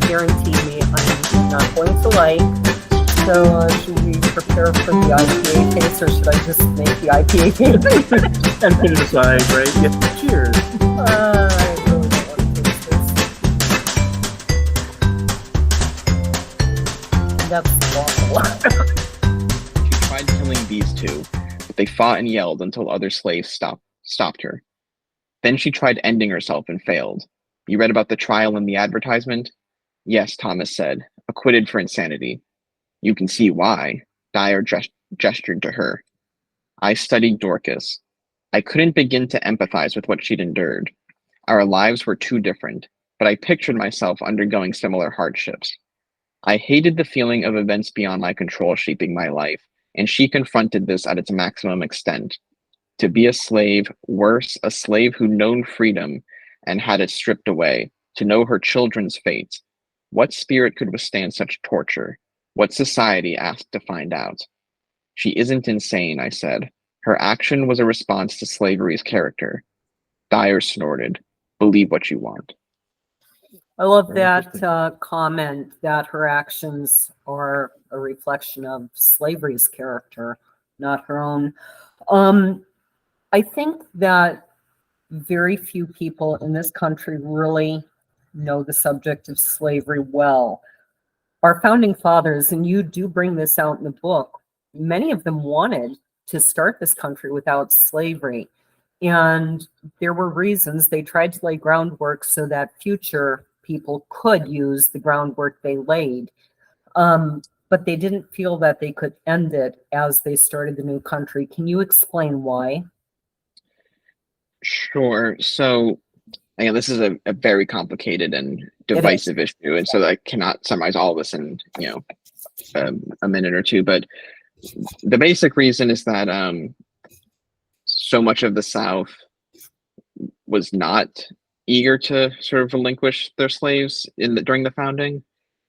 guarantee me I'm not going to like. So should we prepare for the IPA case, or should I just make the IPA case? And put it aside, right? Yeah. Cheers. I really don't want to taste this. That's awful. She tried killing these two, but they fought and yelled until other slaves stopped her. Then she tried ending herself and failed. You read about the trial in the advertisement? Yes, Thomas said, acquitted for insanity. You can see why. Dyer gestured to her. I studied Dorcas. I couldn't begin to empathize with what she'd endured. Our lives were too different, but I pictured myself undergoing similar hardships. I hated the feeling of events beyond my control shaping my life, and she confronted this at its maximum extent. To be a slave, worse, a slave who'd known freedom and had it stripped away, to know her children's fate. What spirit could withstand such torture? What society asked to find out? She isn't insane, I said. Her action was a response to slavery's character. Dyer snorted. Believe what you want. I love that comment that her actions are a reflection of slavery's character, not her own. I think that very few people in this country really know the subject of slavery well. Our founding fathers, and you do bring this out in the book, many of them wanted to start this country without slavery. And there were reasons. They tried to lay groundwork so that future people could use the groundwork they laid. But they didn't feel that they could end it as they started the new country. Can you explain why? Sure. So, again, this is a very complicated and divisive issue, and so I cannot summarize all of this in a minute or two. But the basic reason is that so much of the South was not eager to sort of relinquish their slaves during the founding,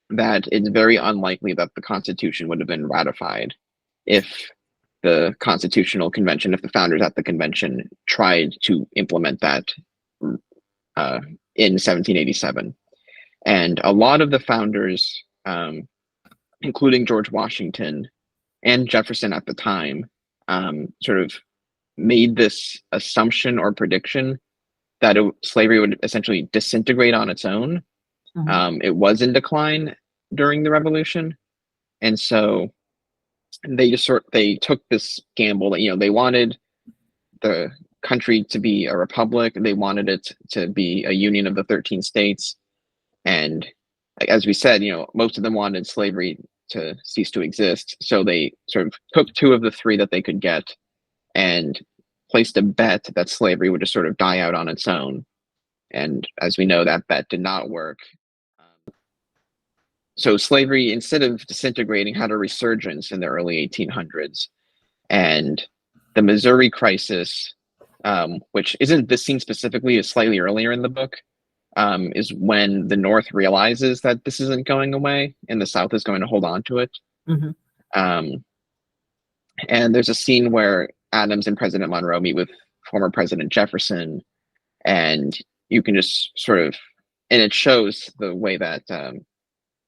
that it's very unlikely that the Constitution would have been ratified if the Constitutional Convention, if the founders at the convention tried to implement that in 1787. And a lot of the founders, including George Washington and Jefferson at the time, sort of made this assumption or prediction that slavery would essentially disintegrate on its own. Mm-hmm. It was in decline during the Revolution. And so they took this gamble that, they wanted the country to be a republic. They wanted it to be a union of the 13 states. And as we said, most of them wanted slavery to cease to exist. So they sort of took two of the three that they could get and placed a bet that slavery would just sort of die out on its own. And as we know, that bet did not work. So slavery, instead of disintegrating, had a resurgence in the early 1800s. And the Missouri Crisis, which isn't this scene specifically, is slightly earlier in the book, is when the North realizes that this isn't going away and the South is going to hold on to it. Mm-hmm. And there's a scene where Adams and President Monroe meet with former President Jefferson, and you can just sort of, and it shows the way that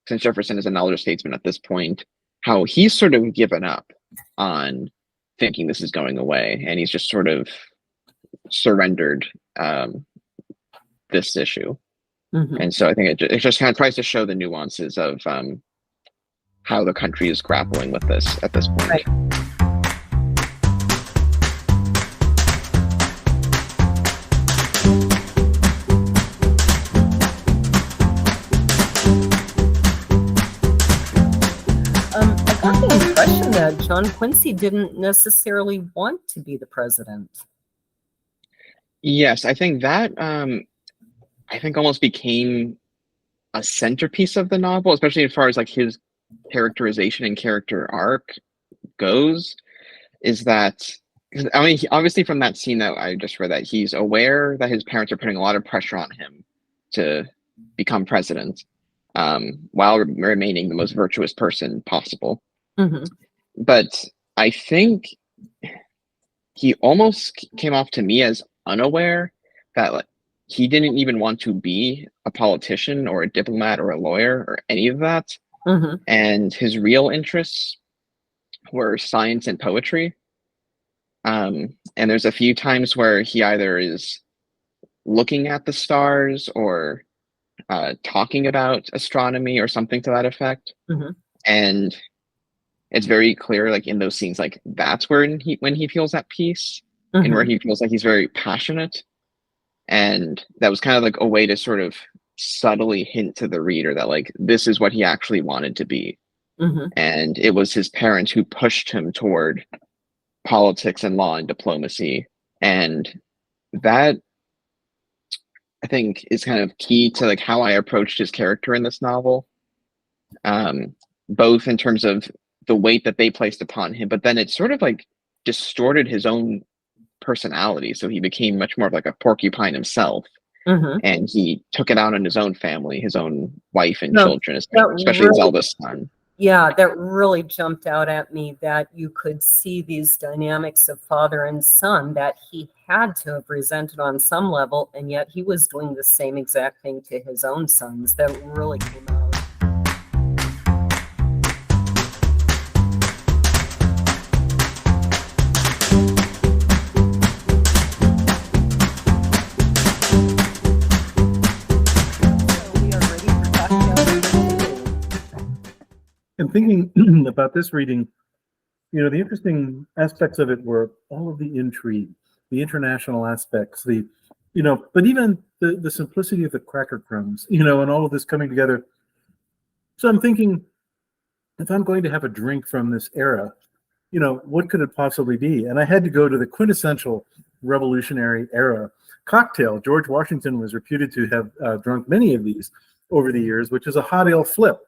since Jefferson is an elder statesman at this point, how he's sort of given up on thinking this is going away, and he's just sort of surrendered this issue. Mm-hmm. And so I think it just kind of tries to show the nuances of how the country is grappling with this at this point. Right. That John Quincy didn't necessarily want to be the president. Yes, I think that almost became a centerpiece of the novel, especially as far as like his characterization and character arc goes, is that, I mean, obviously from that scene that I just read, that he's aware that his parents are putting a lot of pressure on him to become president, while remaining the most virtuous person possible. Mm-hmm. But I think he almost came off to me as unaware that, like, he didn't even want to be a politician or a diplomat or a lawyer or any of that. Mm-hmm. And his real interests were science and poetry. And there's a few times where he either is looking at the stars or talking about astronomy or something to that effect. Mm-hmm. And it's very clear, like in those scenes, like that's where when he feels at peace and where he feels like he's very passionate. And that was kind of like a way to sort of subtly hint to the reader that like this is what he actually wanted to be. Mm-hmm. And it was his parents who pushed him toward politics and law and diplomacy. And that, I think, is kind of key to like how I approached his character in this novel, both in terms of the weight that they placed upon him, but then it sort of like distorted his own personality. So he became much more of like a porcupine himself. Mm-hmm. And he took it out on his own family, his own wife and No, children, especially his eldest son. Yeah, that really jumped out at me, that you could see these dynamics of father and son that he had to have resented on some level, and yet he was doing the same exact thing to his own sons. That really came out. And thinking about this reading, the interesting aspects of it were all of the intrigue, the international aspects, but even the simplicity of the cracker crumbs, and all of this coming together. So I'm thinking, if I'm going to have a drink from this era, what could it possibly be? And I had to go to the quintessential Revolutionary era cocktail. George Washington was reputed to have drunk many of these over the years, which is a hot ale flip.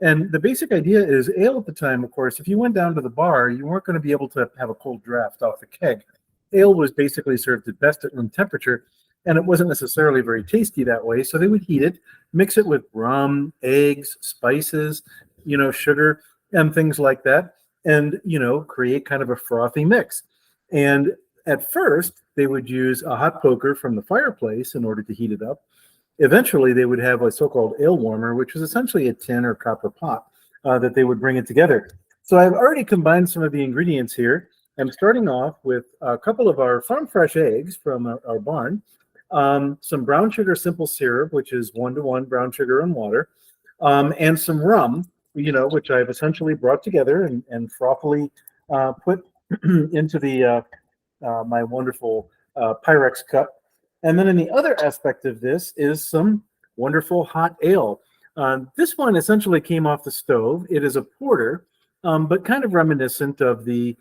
And the basic idea is ale at the time, of course, if you went down to the bar, you weren't going to be able to have a cold draft off the keg. Ale was basically served at best at room temperature, and it wasn't necessarily very tasty that way. So they would heat it, mix it with rum, eggs, spices, sugar, and things like that, and, create kind of a frothy mix. And at first, they would use a hot poker from the fireplace in order to heat it up. Eventually, they would have a so-called ale warmer, which was essentially a tin or copper pot that they would bring it together. So I've already combined some of the ingredients here. I'm starting off with a couple of our farm fresh eggs from our barn, some brown sugar simple syrup, which is 1-to-1 brown sugar and water, and some rum, which I've essentially brought together and frothily put into the my wonderful Pyrex cup. And then in the other aspect of this is some wonderful hot ale. This one essentially came off the stove. It is a porter, but kind of reminiscent of the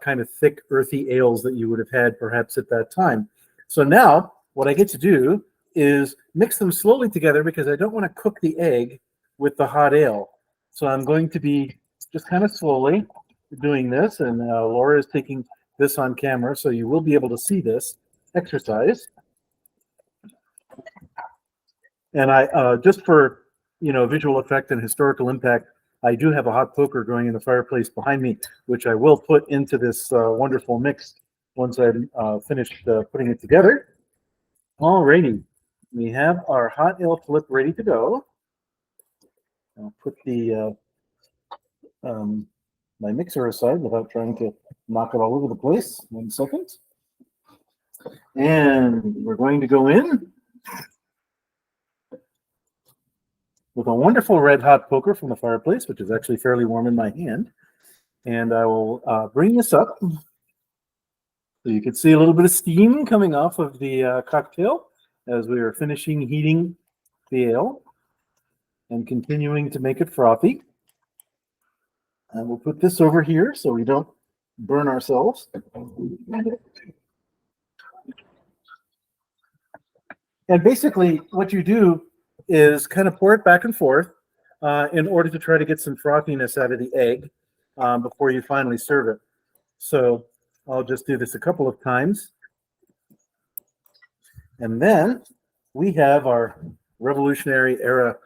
kind of thick, earthy ales that you would have had perhaps at that time. So now what I get to do is mix them slowly together because I don't want to cook the egg with the hot ale. So I'm going to be just kind of slowly doing this. And Laura is taking this on camera, so you will be able to see this exercise. And I just for visual effect and historical impact, I do have a hot poker going in the fireplace behind me, which I will put into this wonderful mix once I'm finished putting it together. Alrighty, we have our hot ale flip ready to go. I'll put the my mixer aside without trying to knock it all over the place. 1 second. And we're going to go in with a wonderful red hot poker from the fireplace, which is actually fairly warm in my hand. And I will bring this up so you can see a little bit of steam coming off of the cocktail as we are finishing heating the ale and continuing to make it frothy. And we'll put this over here so we don't burn ourselves. And basically what you do is kind of pour it back and forth in order to try to get some frothiness out of the egg before you finally serve it. So I'll just do this a couple of times. And then we have our Revolutionary era,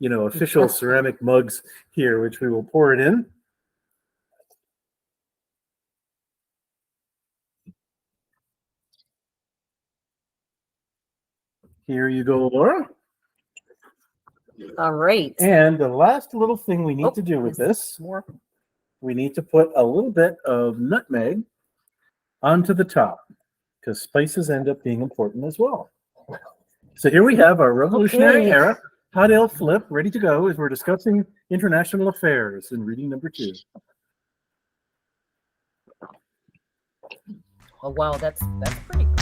official ceramic mugs here, which we will pour it in. Here you go, Laura. All right. And the last little thing we need Oh, to do with there's this, more. we need to put a little bit of nutmeg onto the top, because spices end up being important as well. So here we have our Revolutionary Okay. Era hot ale flip ready to go as we're discussing international affairs in reading number 2. Oh wow, that's pretty good.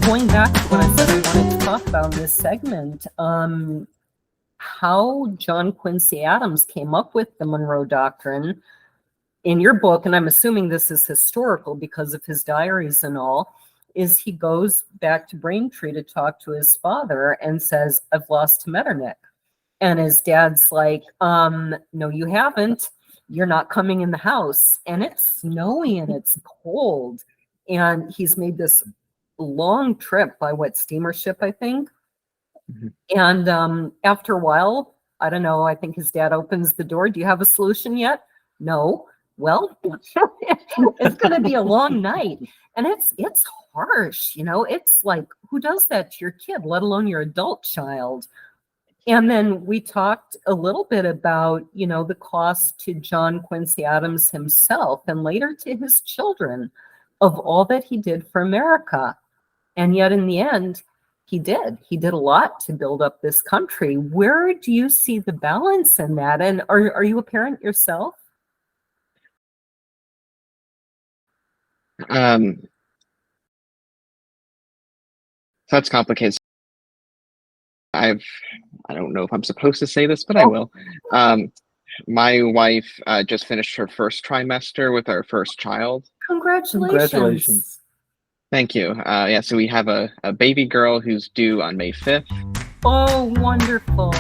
Going back to what I said I wanted to talk about in this segment, how John Quincy Adams came up with the Monroe Doctrine in your book, and I'm assuming this is historical because of his diaries and all, is he goes back to Braintree to talk to his father and says, I've lost to Metternich. And his dad's like, no, you haven't. You're not coming in the house. And it's snowy and it's cold. And he's made this long trip by steamer ship, I think. Mm-hmm. And after a while, I don't know, I think his dad opens the door. Do you have a solution yet? No. Well, it's going to be a long night. And it's harsh, it's like, who does that to your kid, let alone your adult child? And then we talked a little bit about, the cost to John Quincy Adams himself and later to his children of all that he did for America. And yet in the end, he did a lot to build up this country. Where do you see the balance in that? And are you a parent yourself? So that's complicated. I don't know if I'm supposed to say this, but I will. My wife just finished her first trimester with our first child. Congratulations. Thank you. So we have a baby girl who's due on May 5th. Oh, wonderful.